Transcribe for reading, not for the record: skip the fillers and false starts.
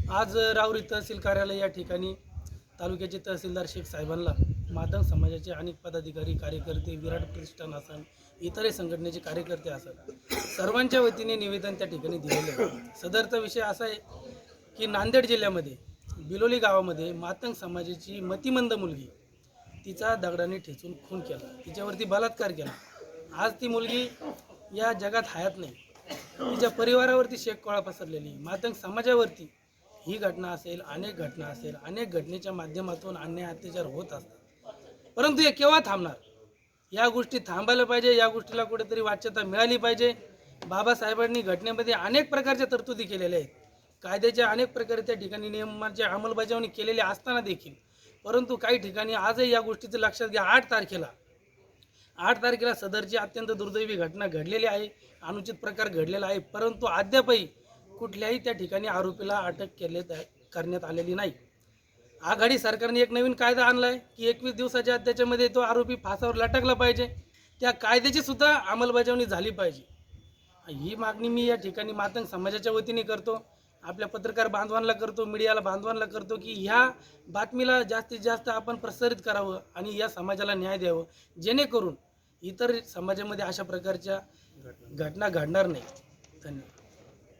आज राऊरी तहसील कार्यालय या ठिकाणी तालुक्याचे तहसीलदार शेख साहेबांना मातंग समाजाचे अनेक पदाधिकारी कार्यकर्ते विराट प्रतिष्ठान असन इतरही संघटनेचे कार्यकर्ते असत सर्वांच्या वतीने निवेदन त्या ठिकाणी दिलेले आहे। सदरचा विषय असा आहे की नांदेड जिल्ह्यामध्ये बिलोली गावामध्ये मातंग समाजाची मतिमंद मुलगी तिचा दगडाने ठेचून खून केला, तिच्यावरती बलात्कार केला। आज ती मुलगी या जगात हयात नाही, तिच्या परिवारावरती शेककोळा पसरलेली। मातंग समाजावरती ही घटना असेल, अनेक घटना असेल, अनेक घटनेच्या माध्यमातून अन्याय अत्याचार होत असतात, परंतु हे केव्हा थांबणार? या गोष्टी थांबायला पाहिजे, या गोष्टीला कुठेतरी वाच्यता मिळाली पाहिजे। बाबासाहेबांनी घटनेमध्ये अनेक प्रकारच्या तरतुदी केलेल्या आहेत, कायद्याच्या अनेक प्रकारे त्या ठिकाणी नियमांची अंमलबजावणी केलेली असताना देखील परंतु काही ठिकाणी आजही या गोष्टीचं लक्षात घ्या। 8 तारखेला सदरची अत्यंत दुर्दैवी घटना घडलेली आहे, अनुचित प्रकार घडलेला आहे, परंतु अद्यापही कुठल्याही त्या ठिकाणी आरोपीला अटक करण्यात आलेली नाही। आघाडी सरकारने एक नवीन कायदा आणलाय की 21 दिवसाच्या आत त्याच्यामध्ये तो आरोपी फासावर लटकला पाहिजे, त्या कायद्याची सुद्धा अंमलबजावणी झाली पाहिजे। ही मागणी मी या ठिकाणी मातंग समाजाच्या वतीने करतो, आपल्या पत्रकार बांधवांना करतो, मीडियाला बांधवांना करतो की ह्या बातमीला जास्तीत जास्त आपण प्रसारित करावं आणि या समाजाला न्याय द्यावं, जेणेकरून इतर समाजामध्ये अशा प्रकारच्या घटना घडणार नाही। धन्यवाद।